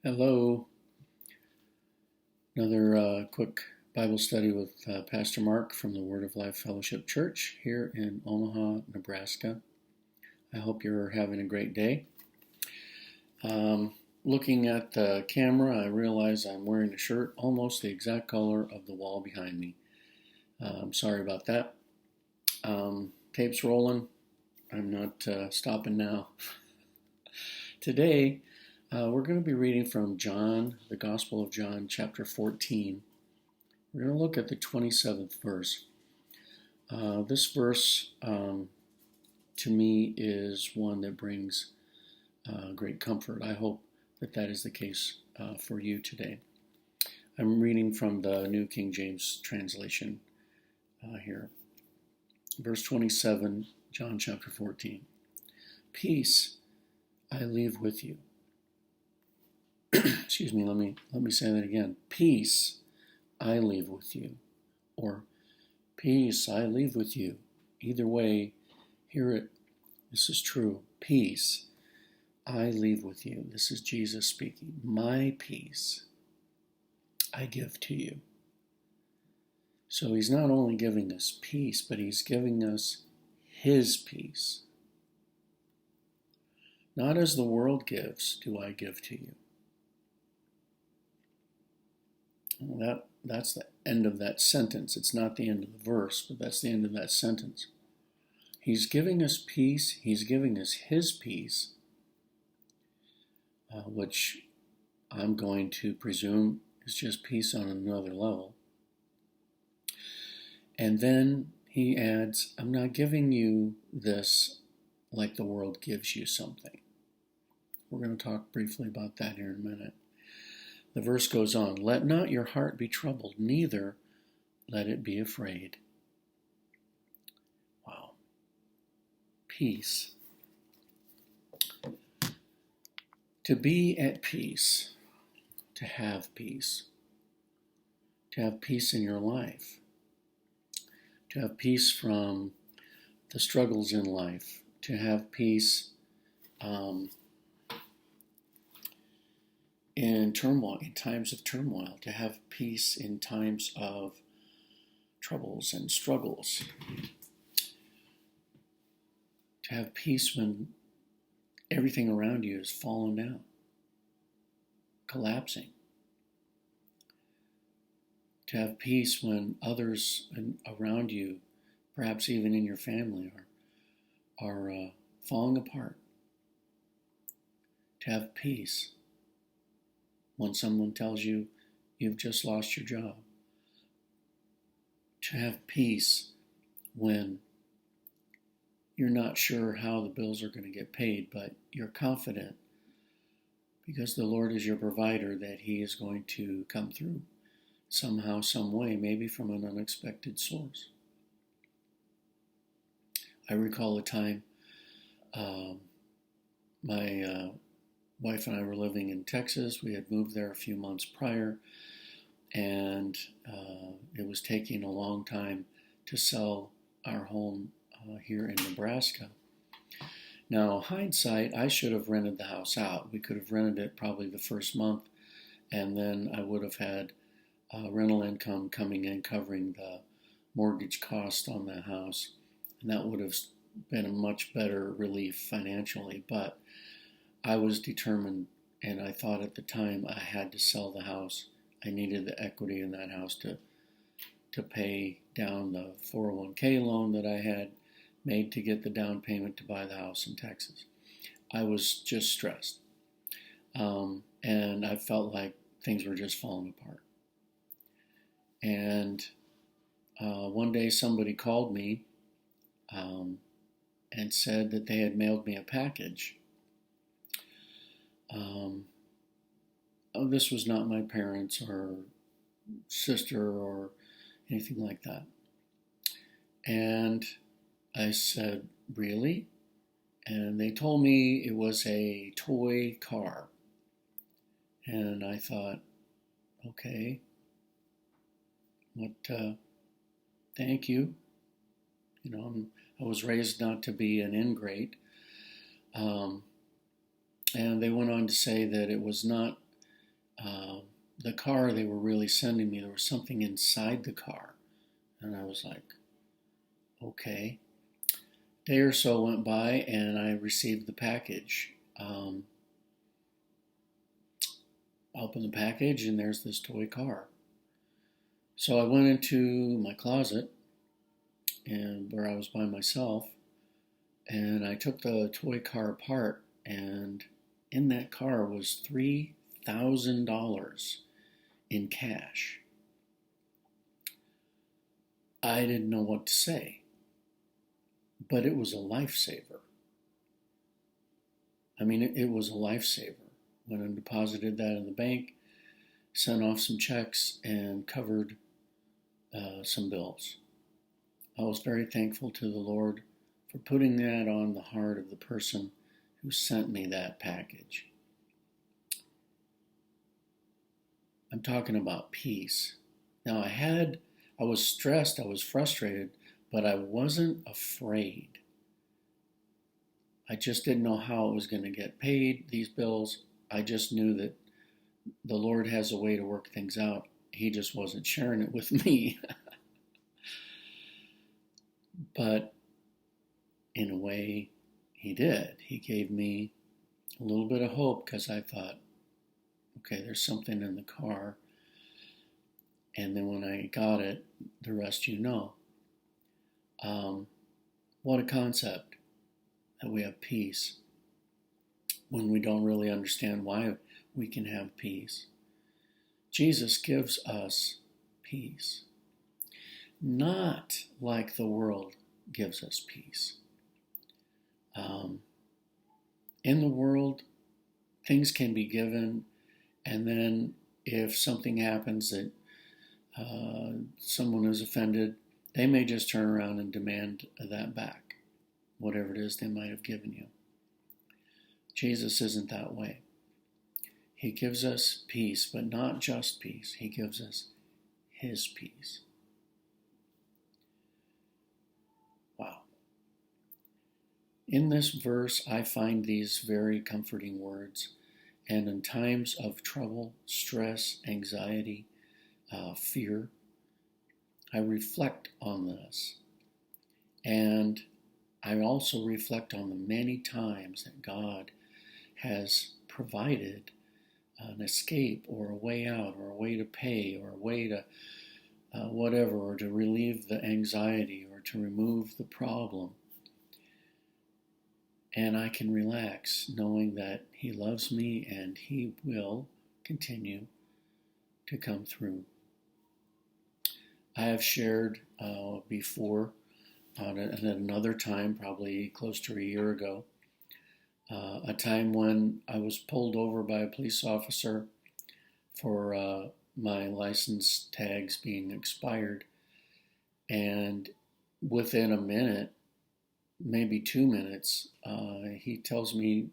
Hello. Another quick Bible study with Pastor Mark from the Word of Life Fellowship Church here in Omaha, Nebraska. I hope you're having a great day. Looking at the camera, I realize I'm wearing a shirt almost the exact color of the wall behind me. I'm sorry about that. Tape's rolling. I'm not stopping now. Today, we're going to be reading from John, the Gospel of John, chapter 14. We're going to look at the 27th verse. This verse, to me, is one that brings great comfort. I hope that is the case for you today. I'm reading from the New King James translation here. Verse 27, John chapter 14. Peace I leave with you. Excuse me, let me say that again. Peace I leave with you, or peace I leave with you. Either way, hear it. This is true. Peace I leave with you. This is Jesus speaking. My peace I give to you. So he's not only giving us peace, but he's giving us his peace. Not as the world gives, do I give to you. Well, that's the end of that sentence. It's not the end of the verse, but that's the end of that sentence. He's giving us peace. He's giving us his peace, which I'm going to presume is just peace on another level. And then he adds, I'm not giving you this like the world gives you something. We're going to talk briefly about that here in a minute. The verse goes on, let not your heart be troubled, neither let it be afraid. Wow. Peace. To be at peace, to have peace in your life, to have peace from the struggles in life, to have peace in turmoil, in times of turmoil, to have peace in times of troubles and struggles, to have peace when everything around you is falling down, collapsing, to have peace when others around you, perhaps even in your family, are falling apart, to have peace when someone tells you you've just lost your job, to have peace when you're not sure how the bills are going to get paid, but you're confident because the Lord is your provider that he is going to come through somehow, some way, maybe from an unexpected source. I recall a time my wife and I were living in Texas. We had moved there a few months prior, and it was taking a long time to sell our home here in Nebraska. Now, hindsight, I should have rented the house out. We could have rented it probably the first month, and then I would have had rental income coming in covering the mortgage cost on the house, and that would have been a much better relief financially. But I was determined, and I thought at the time I had to sell the house. I needed the equity in that house to pay down the 401k loan that I had made to get the down payment to buy the house in Texas. I was just stressed. And I felt like things were just falling apart. And one day somebody called me and said that they had mailed me a package. This was not my parents or sister or anything like that. And I said, really? And they told me it was a toy car. And I thought, okay, thank you. You know, I was raised not to be an ingrate. And they went on to say that it was not uh, the car they were really sending me, there was something inside the car. And I was like, okay. A day or so went by and I received the package. I opened the package and there's this toy car. So I went into my closet and where I was by myself, and I took the toy car apart, and in that car was $3,000 in cash. I didn't know what to say, but it was a lifesaver. I mean, it was a lifesaver. Went and deposited that in the bank, sent off some checks, and covered some bills. I was very thankful to the Lord for putting that on the heart of the person who sent me that package. I'm talking about peace. Now I was stressed, I was frustrated, but I wasn't afraid. I just didn't know how it was going to get paid, these bills. I just knew that the Lord has a way to work things out. He just wasn't sharing it with me. But in a way, he did. He gave me a little bit of hope because I thought, okay, there's something in the car. And then when I got it, the rest you know. What a concept that we have peace when we don't really understand why we can have peace. Jesus gives us peace, not like the world gives us peace. In the world, things can be given, and then if something happens that someone is offended, they may just turn around and demand that back, whatever it is they might have given you. Jesus isn't that way. He gives us peace, but not just peace. He gives us His peace. Wow. In this verse, I find these very comforting words. And in times of trouble, stress, anxiety, fear, I reflect on this. And I also reflect on the many times that God has provided an escape or a way out or a way to pay or a way to whatever, or to relieve the anxiety or to remove the problem. And I can relax knowing that He loves me and He will continue to come through. I have shared before at another time, probably close to a year ago, a time when I was pulled over by a police officer for my license tags being expired. And within a minute, maybe 2 minutes, he tells me,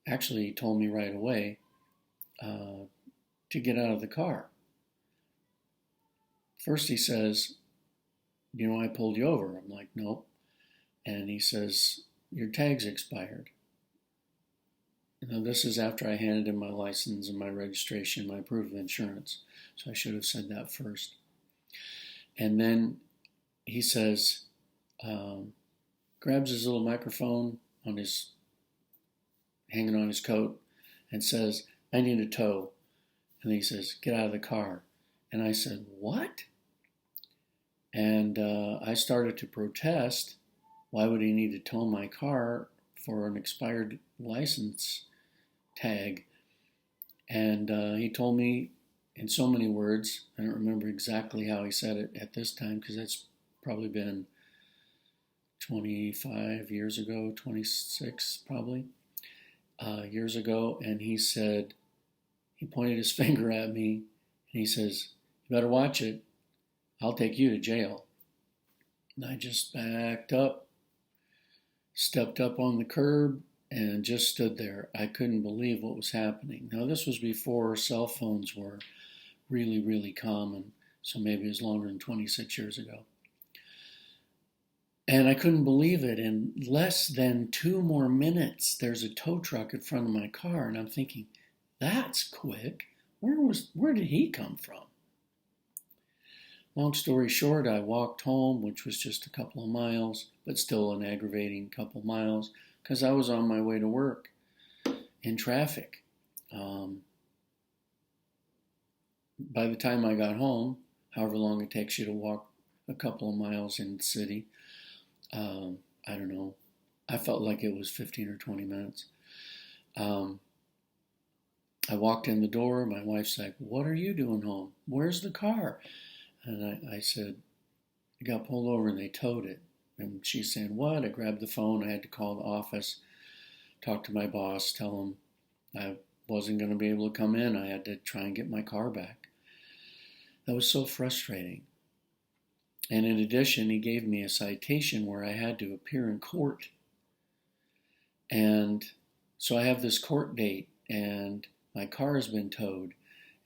actually he told me right away, to get out of the car. First he says, you know, I pulled you over. I'm like, nope. And he says, your tag's expired. Now this is after I handed him my license and my registration, my proof of insurance. So I should have said that first. And then he says, grabs his little microphone hanging on his coat, and says, I need a tow. And he says, get out of the car. And I said, what? And I started to protest. Why would he need to tow my car for an expired license tag? And he told me in so many words, I don't remember exactly how he said it at this time, because that's probably been 25 years ago, 26 probably, years ago. And he said, he pointed his finger at me, and he says, you better watch it. I'll take you to jail. And I just backed up, stepped up on the curb, and just stood there. I couldn't believe what was happening. Now, this was before cell phones were really, really common, so maybe it was longer than 26 years ago. And I couldn't believe it. In less than 2 more minutes, there's a tow truck in front of my car, and I'm thinking, that's quick. where did he come from? Long story short, I walked home, which was just a couple of miles, but still an aggravating couple of miles, because I was on my way to work in traffic. By the time I got home, however long it takes you to walk a couple of miles in the city, I don't know. I felt like it was 15 or 20 minutes. I walked in the door. My wife's like, "What are you doing home? Where's the car?" And I said, "I got pulled over and they towed it." And she's saying, "What?" I grabbed the phone. I had to call the office, talk to my boss, tell him I wasn't going to be able to come in. I had to try and get my car back. That was so frustrating. And in addition, he gave me a citation where I had to appear in court. And so I have this court date, and my car has been towed.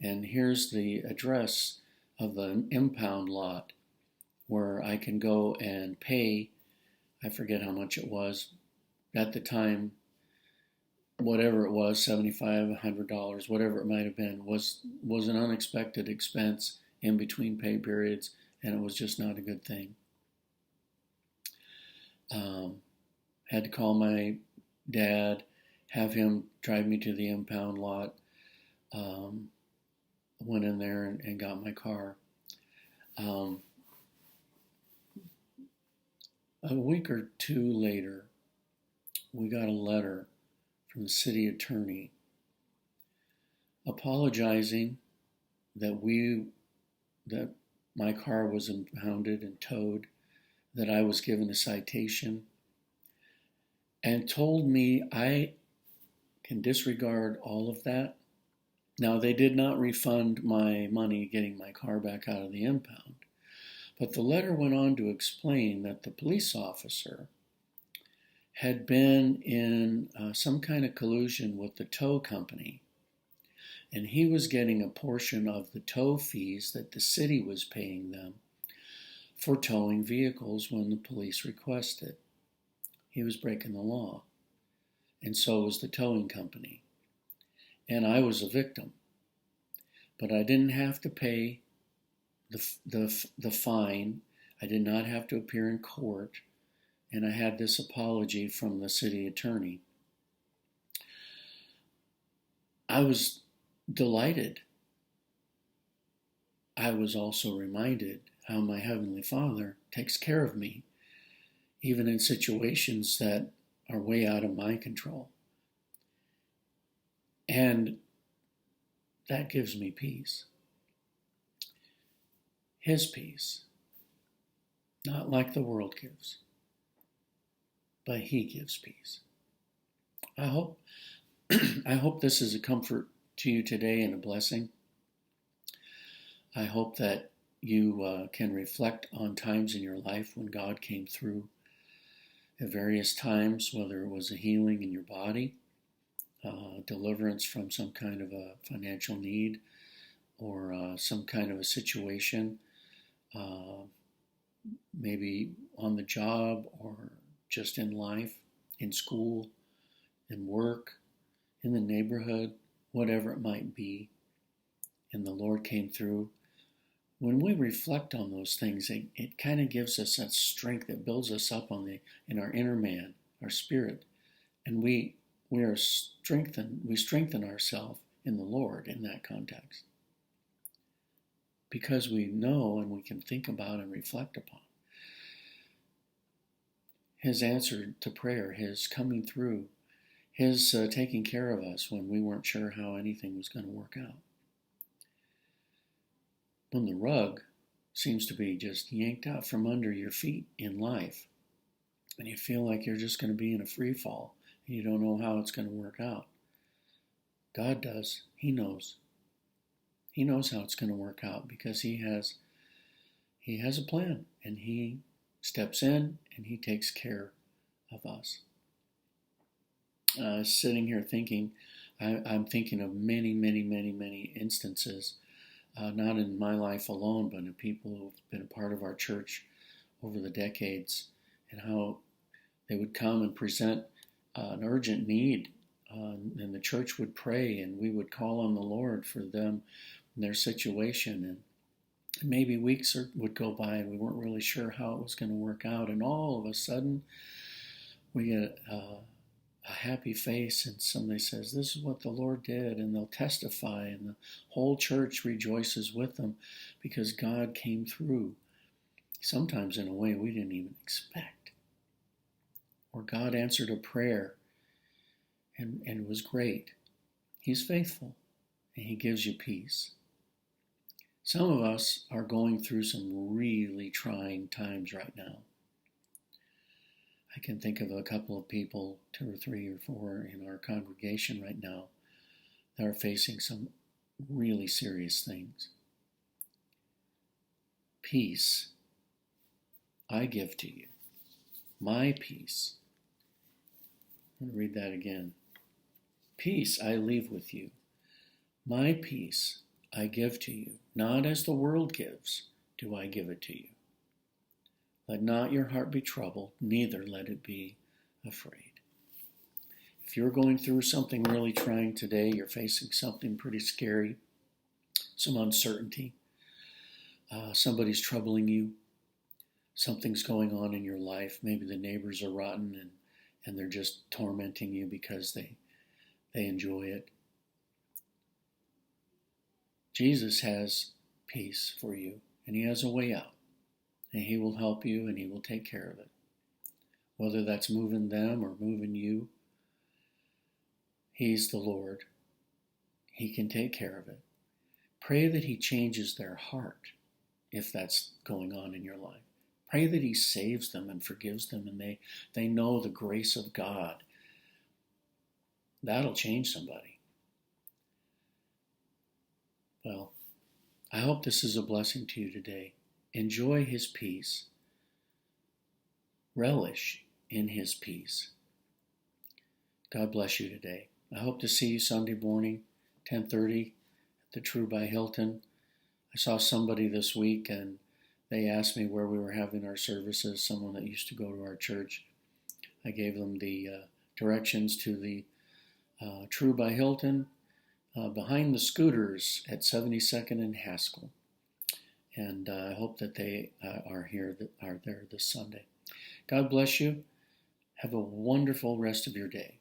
And here's the address of the impound lot where I can go and pay. I forget how much it was. At the time, whatever it was, $75, $100, whatever it might have been, was an unexpected expense in between pay periods, and it was just not a good thing. Had to call my dad, have him drive me to the impound lot. Went in there and got my car. A week or two later, we got a letter from the city attorney apologizing that my car was impounded and towed, that I was given a citation, and told me I can disregard all of that. Now, they did not refund my money getting my car back out of the impound, but the letter went on to explain that the police officer had been in some kind of collusion with the tow company, and he was getting a portion of the tow fees that the city was paying them for towing vehicles when the police requested. He was breaking the law, and so was the towing company. And I was a victim, but I didn't have to pay the fine. I did not have to appear in court, and I had this apology from the city attorney. I was delighted. I was also reminded how my Heavenly Father takes care of me, even in situations that are way out of my control. And that gives me peace. His peace, not like the world gives, but He gives peace. I hope this is a comfort to you today and a blessing. I hope that you can reflect on times in your life when God came through at various times, whether it was a healing in your body, deliverance from some kind of a financial need, or some kind of a situation, maybe on the job or just in life, in school, in work, in the neighborhood, whatever it might be, and the Lord came through. When we reflect on those things, it kind of gives us that strength that builds us up in our inner man, our spirit, and we are strengthened. We strengthen ourselves in the Lord in that context, because we know and we can think about and reflect upon His answer to prayer, His coming through, His taking care of us when we weren't sure how anything was going to work out. When the rug seems to be just yanked out from under your feet in life, and you feel like you're just going to be in a free fall, and you don't know how it's going to work out, God does. He knows. He knows how it's going to work out, because He has a plan, and He steps in and He takes care of us. Sitting here thinking, I'm thinking of many, many, many, many instances, not in my life alone, but in people who've been a part of our church over the decades, and how they would come and present an urgent need and the church would pray, and we would call on the Lord for them and their situation. And maybe weeks would go by, and we weren't really sure how it was going to work out. And all of a sudden, we get a happy face, and somebody says, "This is what the Lord did," and they'll testify, and the whole church rejoices with them because God came through, sometimes in a way we didn't even expect. Or God answered a prayer, and it was great. He's faithful, and He gives you peace. Some of us are going through some really trying times right now. I can think of a couple of people, 2 or 3 or 4 in our congregation right now, that are facing some really serious things. Peace I give to you. My peace. I'm going to read that again. Peace I leave with you. My peace I give to you. Not as the world gives, do I give it to you. Let not your heart be troubled, neither let it be afraid. If you're going through something really trying today, you're facing something pretty scary, some uncertainty, somebody's troubling you, something's going on in your life, maybe the neighbors are rotten and they're just tormenting you because they enjoy it. Jesus has peace for you, and He has a way out. And He will help you, and He will take care of it. Whether that's moving them or moving you, He's the Lord. He can take care of it. Pray that He changes their heart, if that's going on in your life. Pray that He saves them and forgives them, and they know the grace of God. That'll change somebody. Well, I hope this is a blessing to you today. Enjoy His peace. Relish in His peace. God bless you today. I hope to see you Sunday morning, 10:30 at the True by Hilton. I saw somebody this week and they asked me where we were having our services, someone that used to go to our church. I gave them the directions to the True by Hilton behind the scooters at 72nd and Haskell. And I hope that they are there this Sunday. God bless you. Have a wonderful rest of your day.